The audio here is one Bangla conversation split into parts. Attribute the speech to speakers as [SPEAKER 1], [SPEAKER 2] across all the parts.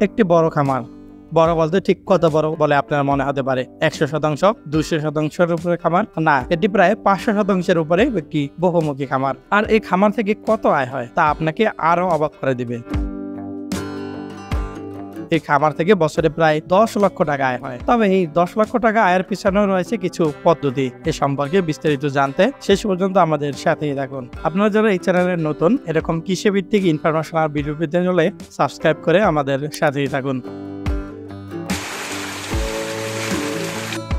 [SPEAKER 1] একটি বড় খামার। বড় বলতে ঠিক কত বড় বলে আপনার মনে হতে পারে? 100%, 200%-এর উপরে খামার না, এটি প্রায় 500%-এর উপরে একটি বহুমুখী খামার। আর এই খামার থেকে কত আয় হয় তা আপনাকে আরো অবাক করে দিবে। এই খামার থেকে বছরে প্রায় 10 লক্ষ টাকা আয় হয়। তবে এই 10 লক্ষ টাকা আয়ের পিছনে রয়েছে কিছু পদ্ধতি। এ সম্পর্কে বিস্তারিত জানতে শেষ পর্যন্ত আমাদের সাথেই থাকুন। আপনারা যারা এই চ্যানেলে নতুন, এরকম কৃষি ভিত্তিক ইনফরমেশন আর ভিডিও পেতে হলে সাবস্ক্রাইব করে আমাদের সাথেই থাকুন।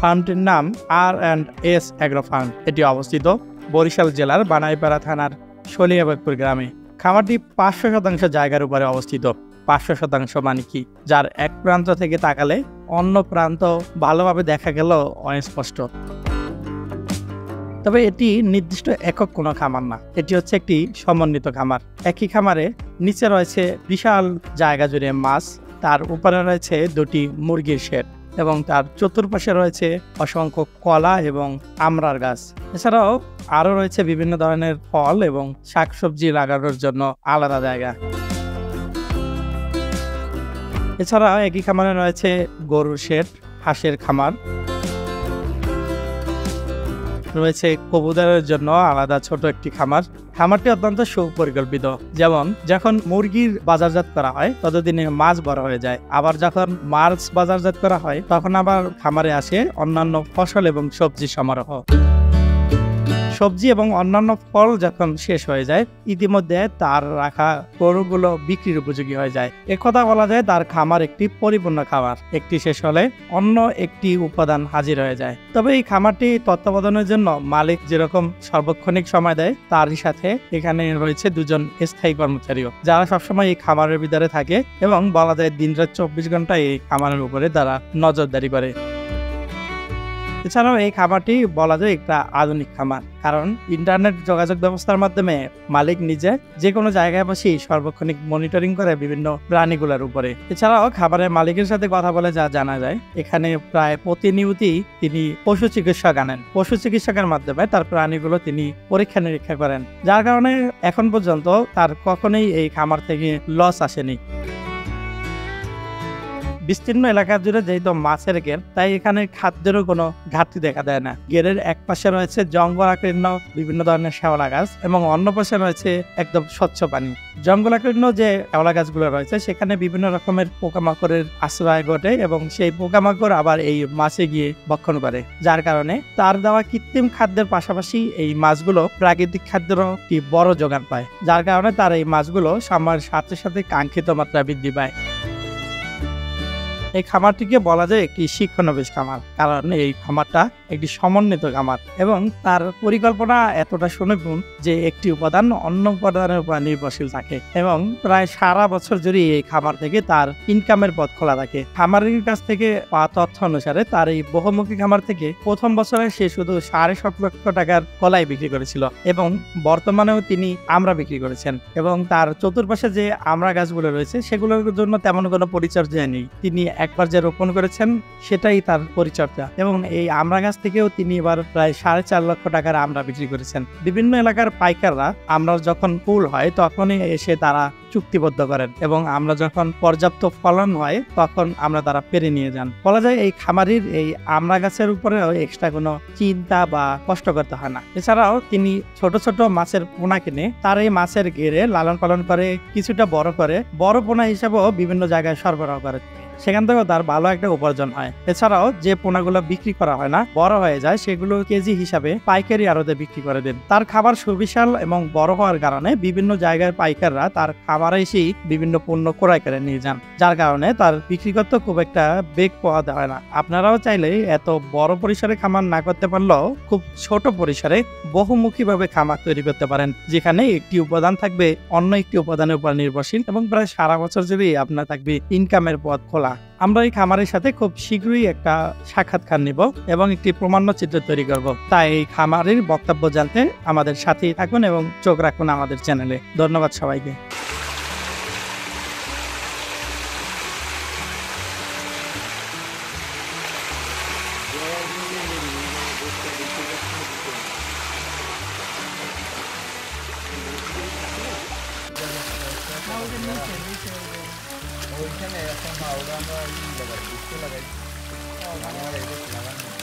[SPEAKER 1] ফার্মটির নাম R&S অ্যাগ্রো ফার্ম। এটি অবস্থিত বরিশাল জেলার বানাইপাড়া থানার শলিয়াবাগপুর গ্রামে। খামারটি 500% জায়গার উপরে অবস্থিত। 500% মানে কি? যার এক প্রান্ত থেকে তাকালে অন্য প্রান্ত ভালোভাবে দেখা গেল অস্পষ্ট। তবে এটি নির্দিষ্ট একক কোনো খামার না, এটি হচ্ছে একটি সমন্বিত খামার। একই খামারে নিচে রয়েছে বিশাল জায়গা জুড়ে মাছ, তার উপরে রয়েছে 2টি মুরগির শেড এবং তার চতুর্পাশে রয়েছে অসংখ্য কলা এবং আমড়ার গাছ। এছাড়াও আরও রয়েছে বিভিন্ন ধরনের ফল এবং শাকসবজি লাগানোর জন্য আলাদা জায়গা। এছাড়াও একই খামারে রয়েছে গরুর শেড, হাঁসের খামার রয়েছে, কবুতরের জন্য আলাদা ছোট একটি খামার। খামারটি অত্যন্ত সুপরিকল্পিত। যেমন যখন মুরগির বাজারজাত করা হয় ততদিনে মাছ বড় হয়ে যায়, আবার যখন মাছ বাজারজাত করা হয় তখন আবার খামারে আসে অন্যান্য ফসল এবং সবজি সমারোহ। সবজি এবং অন্যান্য ফল যখন শেষ হয়ে যায়, ইতিমধ্যে তার রাখা গরুগুলো বিক্রির উপযোগী হয়ে যায়। একথা বলা যায় তার খামার একটি পরিপূর্ণ খামার। একটি শেষ হলে অন্য একটি উপাদান হাজির হয়ে যায়। তবে এই খামারটি তত্ত্বাবধানের জন্য মালিক যেরকম সার্বক্ষণিক সময় দেয়, তারই সাথে এখানে রয়েছে 2জন স্থায়ী কর্মচারীও, যারা সবসময় এই খামারের ভিতরে থাকে এবং বলা যায় দিনরাত 24 ঘন্টা এই খামারের উপরে তারা নজরদারি করে। এছাড়াও এই খামারটি বলা যায় একটা আধুনিক খামার, কারণ ইন্টারনেট যোগাযোগ ব্যবস্থার মাধ্যমে মালিক নিজে যে কোনো জায়গায় বসে সর্বক্ষণিক মনিটরিং করে বিভিন্ন প্রাণীগুলোর উপরে। এছাড়াও খামারের মালিকের সাথে কথা বলে যা জানা যায়, এখানে প্রায় প্রতিনিয়তই তিনি পশু চিকিৎসক আনেন। পশু চিকিৎসকের মাধ্যমে তার প্রাণীগুলো তিনি পরীক্ষা নিরীক্ষা করেন, যার কারণে এখন পর্যন্ত তার কখনোই এই খামার থেকে লস আসেনি। বিস্তীর্ণ এলাকা জুড়ে যেহেতু মাছের ঘের, তাই এখানে খাদ্যেরও কোনো ঘাটতি দেখা দেয় না। ঘেরের এক পাশে রয়েছে জঙ্গলাকীর্ণ বিভিন্ন ধরনের শ্যাওলা গাছ এবং অন্য পাশে রয়েছে একদম স্বচ্ছ পানি। জঙ্গলাকীর্ণ যে শ্যাওলা গাছগুলো রয়েছে সেখানে বিভিন্ন রকমের পোকামাকড়ের আশ্রয় ঘটে এবং সেই পোকামাকড় আবার এই মাছে গিয়ে ভক্ষণ করে, যার কারণে তার দেওয়া কৃত্রিম খাদ্যের পাশাপাশি এই মাছগুলো প্রাকৃতিক খাদ্যেরও একটি বড় যোগান পায়, যার কারণে তার এই মাছগুলো সময়ের সাথে সাথে কাঙ্ক্ষিত মাত্রা বৃদ্ধি পায়। এই খামারটিকে বলা যায় একটি শিক্ষণাবেশ খামার, কারণ এই খামারটা একটি সমন্বিত খামার এবং তার পরিকল্পনা এতটা সুনিপুণ যে একটি উপাদান অন্য উপাদানের উপর নির্ভরশীল থাকে এবং প্রায় সারা বছর জুড়ে এই খামার থেকে তার ইনকামের পথ খোলা থাকে। খামারের কাছ থেকে পাওয়া তথ্য অনুসারে তার এই বহুমুখী খামার থেকে প্রথম বছরে সে শুধু 7.5 লক্ষ টাকার কলাই বিক্রি করেছিল এবং বর্তমানেও তিনি আমড়া বিক্রি করেছেন এবং তার চতুর্পাশে যে আমড়া গাছগুলো রয়েছে সেগুলোর জন্য তেমন কোনো পরিচর্যা নেই। তিনি একবার যে রোপণ করেছেন সেটাই তার পরিচর্যা এবং এই আমড়া গাছ থেকেও তিনি এবার প্রায় 4.5 লক্ষ টাকার আমড়া বিক্রি করেছেন। বিভিন্ন এলাকার পাইকাররা আমড়া যখন ফুল হয় তখনই এসে তারা চুক্তিবদ্ধ করেন এবং আমরা যখন পর্যাপ্ত ফলন হয় তখন আমরা তারা পেরে নিয়ে যান। বলা যায় এই খামারির এই আমড়া গাছের উপরেও এক্সট্রা কোনো চিন্তা বা কষ্ট করতে হয় না। এছাড়াও তিনি ছোট ছোট মাছের পোনা কিনে তার এই মাছের ঘেরে লালন পালন করে কিছুটা বড় করে বড় পোনা হিসেবেও বিভিন্ন জায়গায় সরবরাহ করে, সেখান থেকেও তার ভালো একটা উপার্জন হয়। এছাড়াও যে পোনাগুলো বিক্রি করা হয় না, বড় হয়ে যায়, সেগুলো কেজি হিসাবে পাইকারি আড়তে বিক্রি করে দেন। তার খাবার সুবিশাল এবং বড় হওয়ার কারণে বিভিন্ন জায়গার পাইকাররা তার খামারে এসেই বিভিন্ন পণ্য ক্রয় করে নিয়ে যান, যার কারণে তার বিক্রি করতে খুব একটা বেগ পাওয়া হয় না। আপনারাও চাইলে এত বড় পরিসরে খামার না করতে পারলেও খুব ছোট পরিসরে বহুমুখীভাবে খামার তৈরি করতে পারেন, যেখানে একটি উপাদান থাকবে অন্য একটি উপাদানের উপর নির্ভরশীল এবং প্রায় সারা বছর জুড়ে আপনার থাকবে ইনকামের পথ খোলা। আমরা এই খামারের সাথে খুব শীঘ্রই একটা সাক্ষাৎকার নিব এবং একটি প্রমাণ্য চিত্র তৈরি করব। তাই এই খামারের বক্তব্য জানতে আমাদের সাথেই থাকুন এবং চোখ রাখুন আমাদের চ্যানেলে। ধন্যবাদ সবাইকে।
[SPEAKER 2] ওইখানে এখন না ওটা আমরা লাগাই, বুঝতে লাগাই, লাগানো